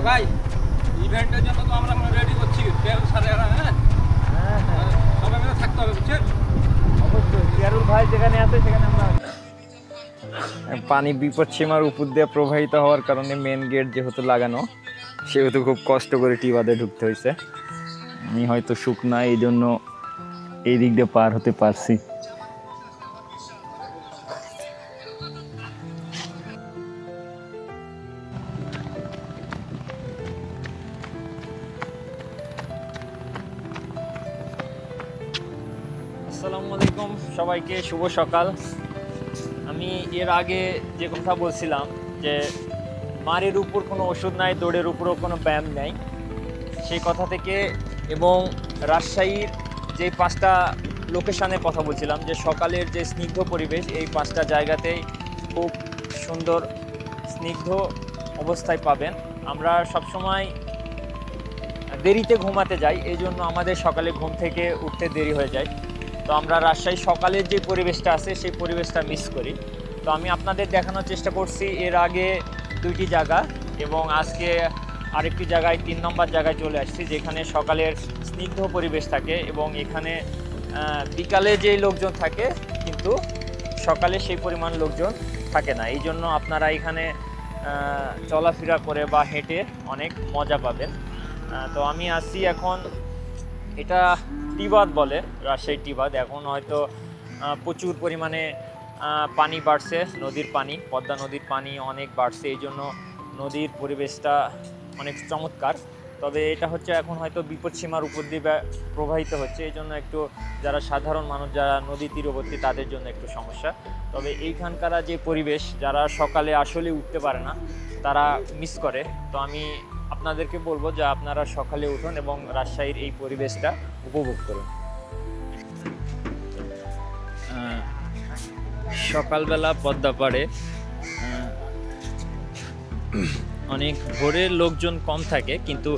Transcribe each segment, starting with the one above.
ভাই ইভেন্টের জন্য তো আমরা রেডি করছি তেল সারেরা। হ্যাঁ হ্যাঁ সবাই মিলে থাকতে হবে, বুঝছেন? অবশ্যই জিয়ারুল ভাই যেখানে আছে সেখানে আমরা পানি বিপদ সীমার উপর দিয়ে প্রবাহিত হওয়ার কারণে মেন গেট যেহেতু লাগানো, সেহেতু খুব কষ্ট করে টিবাদে ঢুকতে হয়েছে। আমি হয়তো শুকনা এই জন্য এই দিক দিয়ে পার হতে পারছি। আসসালামু আলাইকুম সবাইকে, শুভ সকাল। আমি এর আগে যে কথা বলছিলাম যে মারের উপর কোনো ওষুধ নাই, দৌড়ের উপরও কোনো ব্যায়াম নেই, সেই কথা থেকে এবং রাজশাহীর যে 5টা লোকেশানের কথা বলছিলাম যে সকালের যে স্নিগ্ধ পরিবেশ, এই 5টা জায়গাতেই খুব সুন্দর স্নিগ্ধ অবস্থায় পাবেন। আমরা সবসময় দেরিতে ঘুমাতে যাই, এই জন্য আমাদের সকালে ঘুম থেকে উঠতে দেরি হয়ে যায়। তো আমরা রাজশাহী সকালের যে পরিবেশটা আছে সেই পরিবেশটা মিস করি। তো আমি আপনাদের দেখানোর চেষ্টা করছি এর আগে 2টি জায়গা, এবং আজকে আরেকটি জায়গায় 3 নম্বর জায়গায় চলে আসছি যেখানে সকালের স্নিগ্ধ পরিবেশ থাকে এবং এখানে বিকালে যে লোকজন থাকে কিন্তু সকালে সেই পরিমাণ লোকজন থাকে না। এই জন্য আপনারা এখানে চলাফেরা করে বা হেঁটে অনেক মজা পাবেন। তো আমি আসছি এখন, এটা টিবাদ বলে, রাজশাহী টিবাদ। এখন হয়তো প্রচুর পরিমাণে পানি বাড়ছে, নদীর পানি, পদ্মা নদীর পানি অনেক বাড়ছে, এই জন্য নদীর পরিবেশটা অনেক চমৎকার। তবে এটা হচ্ছে এখন হয়তো বিপদসীমার উপর দিয়ে প্রবাহিত হচ্ছে, এই জন্য একটু যারা সাধারণ মানুষ, যারা নদী তীরবর্তী, তাদের জন্য একটু সমস্যা। তবে এইখানকার যে পরিবেশ, যারা সকালে আসলে উঠতে পারে না তারা মিস করে। তো আমি আপনাদেরকে বলবো যে আপনারা সকালে উঠুন এবং রাজশাহীর এই পরিবেশটা উপভোগ করুন। সকালবেলা পদ্মা পাড়ে অনেক ভোরের লোকজন কম থাকে, কিন্তু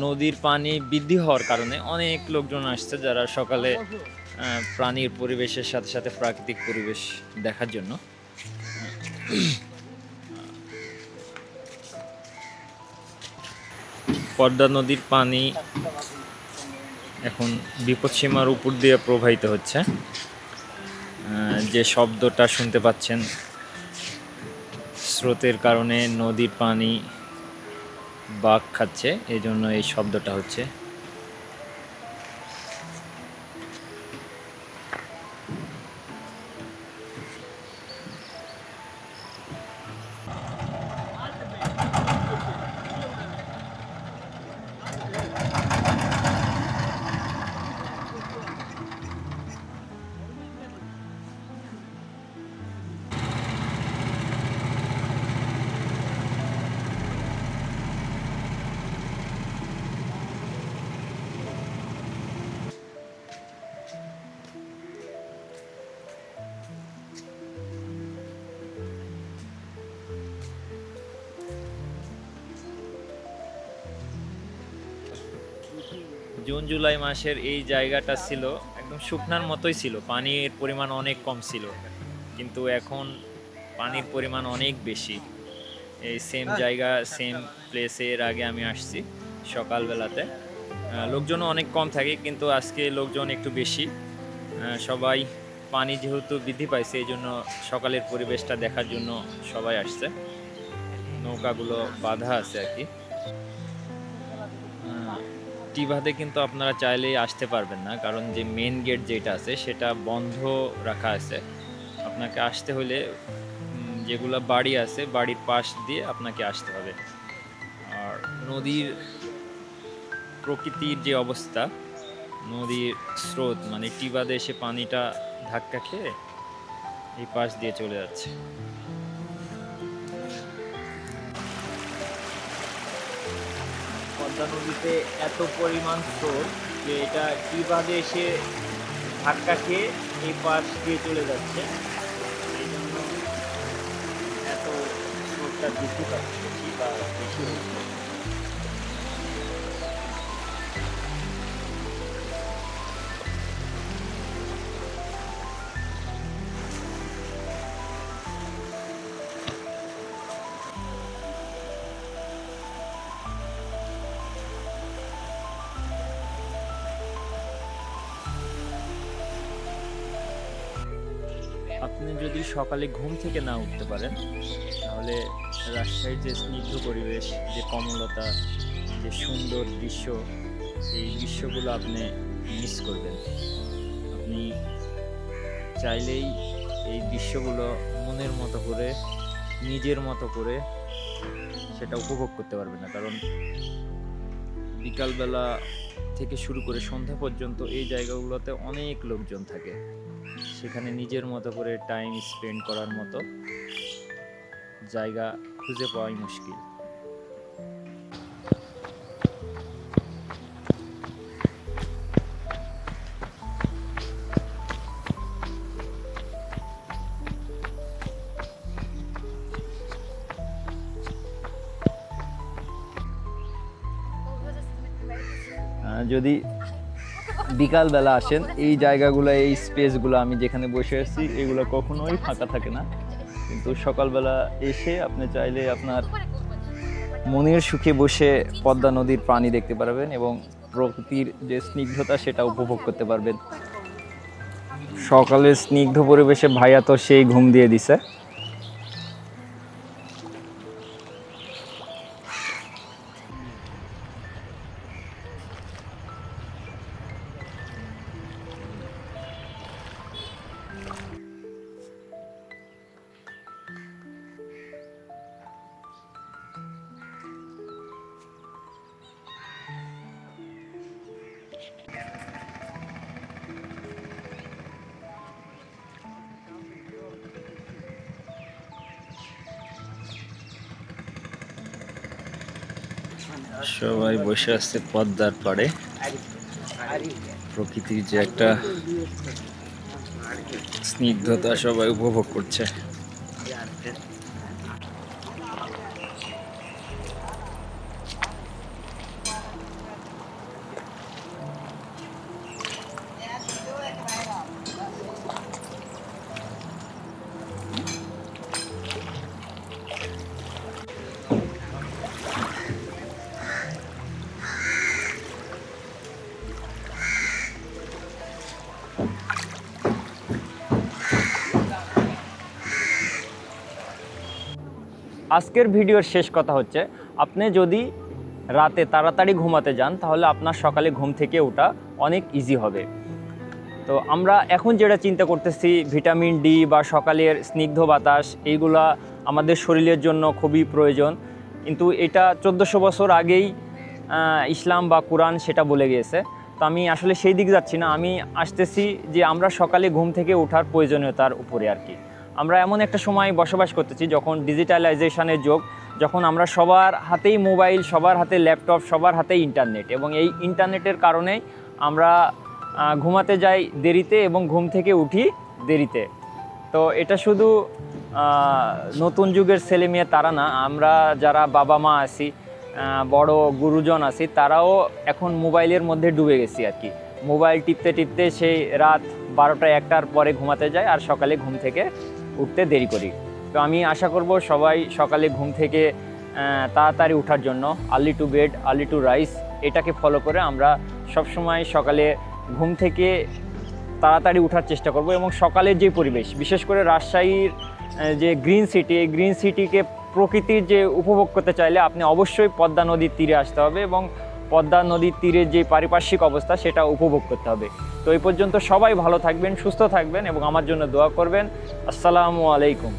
নদীর পানি বৃদ্ধি হওয়ার কারণে অনেক লোকজন আসছে যারা সকালে প্রাণীর পরিবেশের সাথে সাথে প্রাকৃতিক পরিবেশ দেখার জন্য। পদ্মা নদীর পানি এখন বিপদসীমার উপর দিয়ে প্রবাহিত হচ্ছে। যে শব্দটা শুনতে পাচ্ছেন স্রোতের কারণে নদীর পানি বাঁক খাচ্ছে, এই জন্য এই শব্দটা হচ্ছে। জুন জুলাই মাসের এই জায়গাটা ছিল একদম শুকনার মতোই ছিল, পানির পরিমাণ অনেক কম ছিল, কিন্তু এখন পানির পরিমাণ অনেক বেশি। এই সেম জায়গা, সেম প্লেসে এর আগে আমি আসছি সকালবেলাতে, লোকজনও অনেক কম থাকে, কিন্তু আজকে লোকজন একটু বেশি। সবাই পানি যেহেতু বৃদ্ধি পাইছে এই জন্য সকালের পরিবেশটা দেখার জন্য সবাই আসছে। নৌকাগুলো বাঁধা আছে আর কি। টিবাদে কিন্তু আপনারা চাইলেই আসতে পারবেন না, কারণ যে মেন গেট যেটা আছে সেটা বন্ধ রাখা আছে। আপনাকে আসতে হলে যেগুলো বাড়ি আছে বাড়ির পাশ দিয়ে আপনাকে আসতে হবে। আর নদীর প্রকৃতির যে অবস্থা, নদীর স্রোত মানে টিবাদে এসে পানিটা ধাক্কা খেয়ে এই পাশ দিয়ে চলে যাচ্ছে। পদ্মা নদীতে এত পরিমাণ স্রোত যে এটা টিবাদে এসে ধাক্কা খেয়ে এই পাশ দিয়ে চলে যাচ্ছে, এই জন্য এত স্রোতটা বৃদ্ধি পাচ্ছে, বেশি বা বেশি হচ্ছে। আপনি যদি সকালে ঘুম থেকে না উঠতে পারেন তাহলে রাজশাহীর যে স্নিগ্ধ পরিবেশ, যে কমলতা, যে সুন্দর দৃশ্য, এই দৃশ্যগুলো আপনি মিস করবেন। আপনি চাইলেই এই দৃশ্যগুলো মনের মতো করে, নিজের মতো করে সেটা উপভোগ করতে পারবেন না। কারণ বিকালবেলা থেকে শুরু করে সন্ধ্যা পর্যন্ত এই জায়গাগুলোতে অনেক লোকজন থাকে। সেখানে নিজের মতো করে টাইম স্পেন্ড করার মতো জায়গা খুঁজে পাওয়াই মুশকিল। যদি বিকালবেলা আসেন, এই জায়গাগুলো, এই স্পেসগুলো আমি যেখানে বসে আছি, এগুলো কখনোই ফাঁকা থাকে না। কিন্তু সকালবেলা এসে আপনি চাইলে আপনার মনের সুখে বসে পদ্মা নদীর পানি দেখতে পারবেন এবং প্রকৃতির যে স্নিগ্ধতা সেটা উপভোগ করতে পারবেন। সকালে স্নিগ্ধ পরিবেশে ভাইয়া তো সেই ঘুম দিয়ে দিছে। সবাই বসে আছে পদ্মার পাড়ে, প্রকৃতির যে একটা স্নিগ্ধতা সবাই উপভোগ করছে। আজকের ভিডিওর শেষ কথা হচ্ছে, আপনি যদি রাতে তাড়াতাড়ি ঘুমাতে যান তাহলে আপনার সকালে ঘুম থেকে ওঠা অনেক ইজি হবে। তো আমরা এখন যেটা চিন্তা করতেছি, ভিটামিন ডি বা সকালের স্নিগ্ধ বাতাস, এইগুলা আমাদের শরীরের জন্য খুবই প্রয়োজন। কিন্তু এটা 1400 বছর আগেই ইসলাম বা কোরআন সেটা বলে গিয়েছে। তো আমি আসলে সেই দিকে যাচ্ছি না, আমি আসতেছি যে আমরা সকালে ঘুম থেকে ওঠার প্রয়োজনীয়তার উপরে আর কি। আমরা এমন একটা সময় বসবাস করতেছি যখন ডিজিটালাইজেশনের যুগ, যখন আমরা সবার হাতেই মোবাইল, সবার হাতে ল্যাপটপ, সবার হাতেই ইন্টারনেট, এবং এই ইন্টারনেটের কারণেই আমরা ঘুমাতে যাই দেরিতে এবং ঘুম থেকে উঠি দেরিতে। তো এটা শুধু নতুন যুগের ছেলে মেয়ে তারা না, আমরা যারা বাবা মা আছি, বড় গুরুজন আছি, তারাও এখন মোবাইলের মধ্যে ডুবে গেছি আর কি। মোবাইল টিপতে টিপতে সেই রাত 12টা 1টার পরে ঘুমাতে যায় আর সকালে ঘুম থেকে উঠতে দেরি করি। তো আমি আশা করব সবাই সকালে ঘুম থেকে তাড়াতাড়ি ওঠার জন্য, early to bed early two rice, এটাকে ফলো করে আমরা সবসময় সকালে ঘুম থেকে তাড়াতাড়ি ওঠার চেষ্টা করব। এবং সকালের যে পরিবেশ, বিশেষ করে রাজশাহীর যে গ্রিন সিটি, এই গ্রিন সিটিকে প্রকৃতির যে উপভোগ করতে চাইলে আপনি অবশ্যই পদ্মা নদীর তীরে আসতে হবে এবং পদ্মা নদীর তীরের যে পারিপার্শ্বিক অবস্থা সেটা উপভোগ করতে হবে। তো এই পর্যন্ত সবাই ভালো থাকবেন, সুস্থ থাকবেন এবং আমার জন্য দোয়া করবেন। আসসালামু আলাইকুম।